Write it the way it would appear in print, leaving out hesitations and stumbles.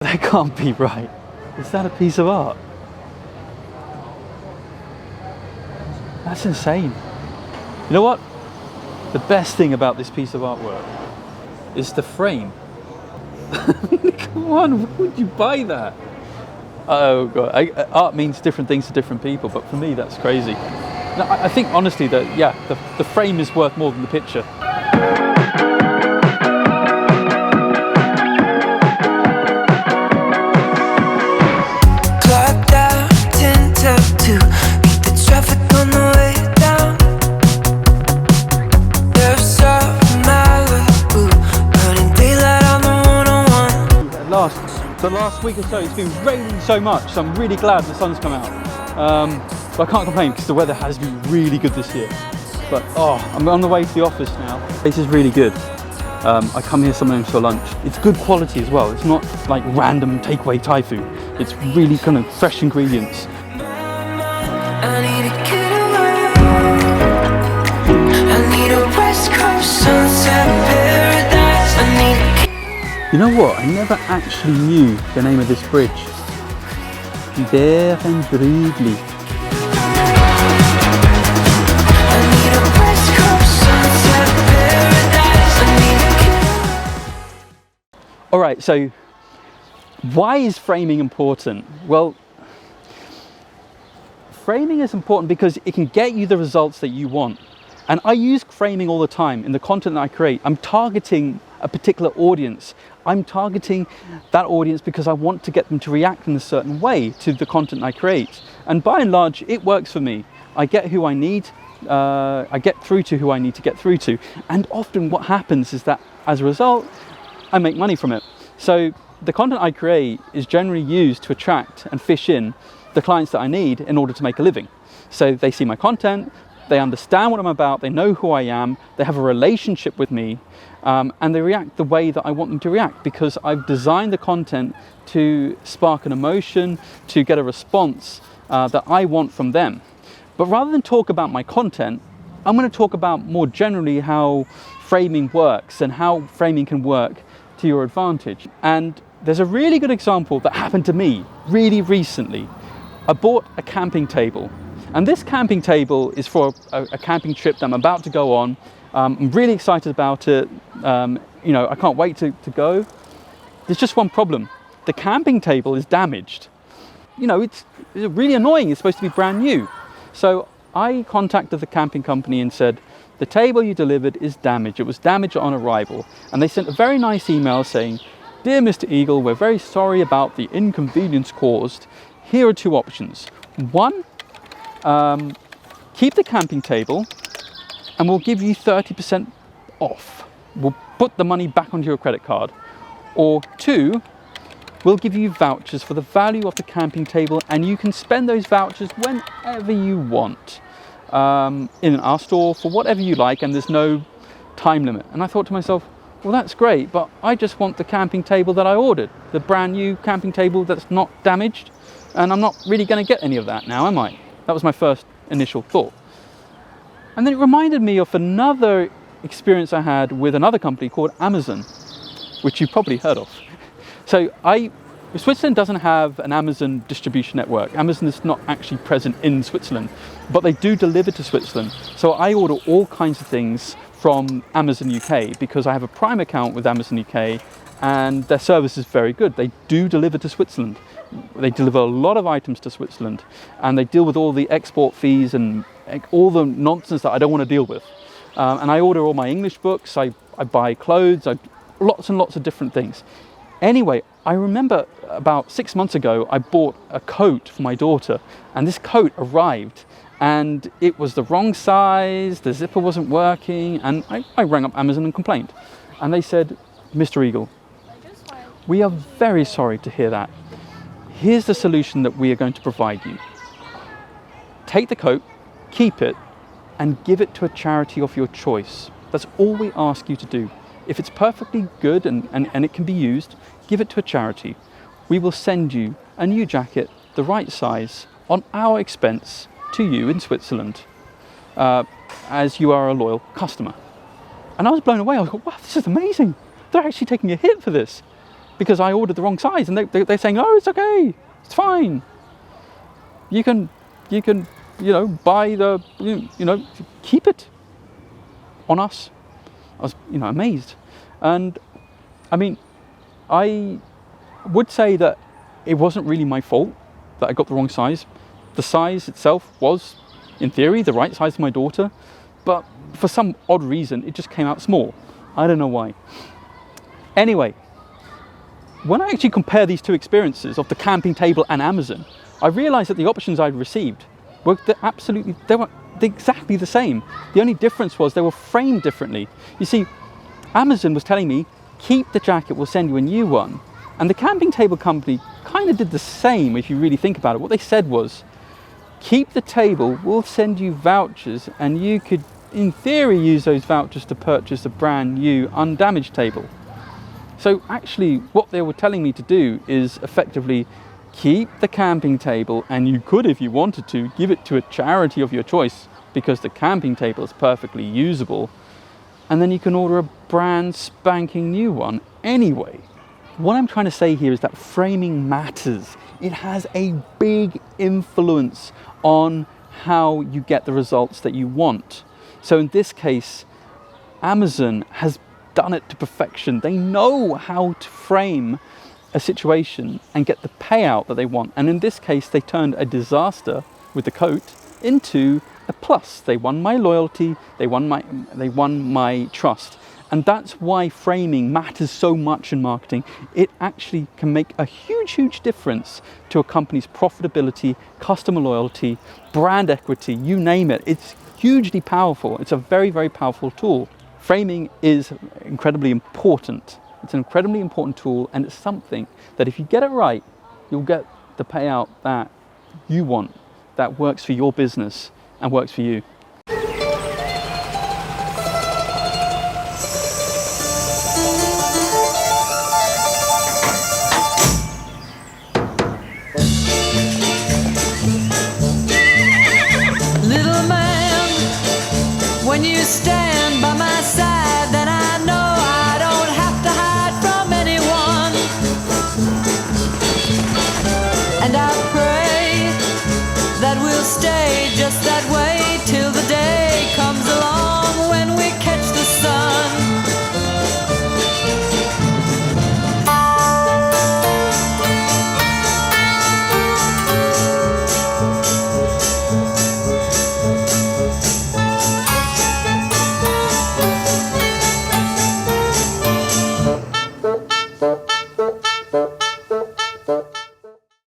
That can't be right. Is that a piece of art? That's insane. You know what? The best thing about this piece of artwork is the frame. Come on, why would you buy that? Oh God, art means different things to different people, but for me that's crazy. No, I think honestly that, yeah, the frame is worth more than the picture. The last week or so it's been raining so much, so I'm really glad the sun's come out. But I can't complain because the weather has been really good this year. But I'm on the way to the office now. This is really good. I come here sometimes for lunch. It's good quality as well. It's not like random takeaway Thai food. It's really kind of fresh ingredients. You know what? I never actually knew the name of this bridge. Berenbrugli. All right, so why is framing important? Well, framing is important because it can get you the results that you want. And I use framing all the time in the content that I create. I'm targeting a particular audience. I'm targeting that audience because I want to get them to react in a certain way to the content I create. And by and large, it works for me. I get who I need, I get through to who I need to get through to. And often what happens is that as a result, I make money from it. So the content I create is generally used to attract and fish in the clients that I need in order to make a living. So they see my content, they understand what I'm about, they know who I am, they have a relationship with me, and they react the way that I want them to react because I've designed the content to spark an emotion, to get a response that I want from them. But rather than talk about my content, I'm going to talk about more generally how framing works and how framing can work to your advantage. And there's a really good example that happened to me really recently. I bought a camping table. And this camping table is for a camping trip that I'm about to go on. I'm really excited about it. You know, I can't wait to go. There's just one problem. The camping table is damaged. You know, it's really annoying. It's supposed to be brand new. So I contacted the camping company and said, the table you delivered is damaged. It was damaged on arrival. And they sent a very nice email saying, "Dear Mr. Eagle, we're very sorry about the inconvenience caused. Here are two options. One, keep the camping table and we'll give you 30% off. We'll put the money back onto your credit card. Or two, we'll give you vouchers for the value of the camping table and you can spend those vouchers whenever you want in our store for whatever you like and there's no time limit." And I thought to myself, well, that's great, but I just want the camping table that I ordered, the brand new camping table that's not damaged, and I'm not really going to get any of that now, am I? That was my first initial thought. And then it reminded me of another experience I had with another company called Amazon, which you've probably heard of. So Switzerland doesn't have an Amazon distribution network. Amazon is not actually present in Switzerland, but they do deliver to Switzerland. So I order all kinds of things from Amazon UK because I have a Prime account with Amazon UK and their service is very good. They do deliver to Switzerland. They deliver a lot of items to Switzerland and they deal with all the export fees and all the nonsense that I don't want to deal with. And I order all my English books, I buy clothes, lots and lots of different things. Anyway, I remember about 6 months ago, I bought a coat for my daughter and this coat arrived and it was the wrong size, the zipper wasn't working, and I rang up Amazon and complained. And they said, "Mr. Eagle, we are very sorry to hear that. Here's the solution that we are going to provide you. Take the coat, keep it, and give it to a charity of your choice. That's all we ask you to do. If it's perfectly good and it can be used, give it to a charity. We will send you a new jacket, the right size, on our expense to you in Switzerland, as you are a loyal customer." And I was blown away. I was like, wow, this is amazing. They're actually taking a hit for this. because I ordered the wrong size, and they're saying, oh, it's okay, it's fine. You can, buy the, keep it on us. I was, amazed. And I mean, I would say that it wasn't really my fault that I got the wrong size. The size itself was, in theory, the right size for my daughter, but for some odd reason, it just came out small. I don't know why. Anyway, when I actually compare these two experiences of the camping table and Amazon, I realized that the options I'd received were they were exactly the same. The only difference was they were framed differently. You see, Amazon was telling me, keep the jacket, we'll send you a new one. And the camping table company kind of did the same, if you really think about it. What they said was, keep the table, we'll send you vouchers, and you could, in theory, use those vouchers to purchase a brand new, undamaged table. So actually, what they were telling me to do is effectively keep the camping table, and you could, if you wanted to, give it to a charity of your choice, because the camping table is perfectly usable, and then you can order a brand spanking new one anyway. What I'm trying to say here is that framing matters. It has a big influence on how you get the results that you want. So in this case, Amazon has done it to perfection. They know how to frame a situation and get the payout that they want. And in this case, they turned a disaster with the coat into a plus. They won my loyalty, they won my trust. And that's why framing matters so much in marketing. It actually can make a huge, huge difference to a company's profitability, customer loyalty, brand equity, you name it. It's hugely powerful. It's a very, very powerful tool. Framing is incredibly important. It's an incredibly important tool, and it's something that if you get it right, you'll get the payout that you want, that works for your business and works for you. Little man, when you stand by my side, then I know I don't have to hide from anyone. And I pray that we'll stay just that way till the day comes along when we catch the sun.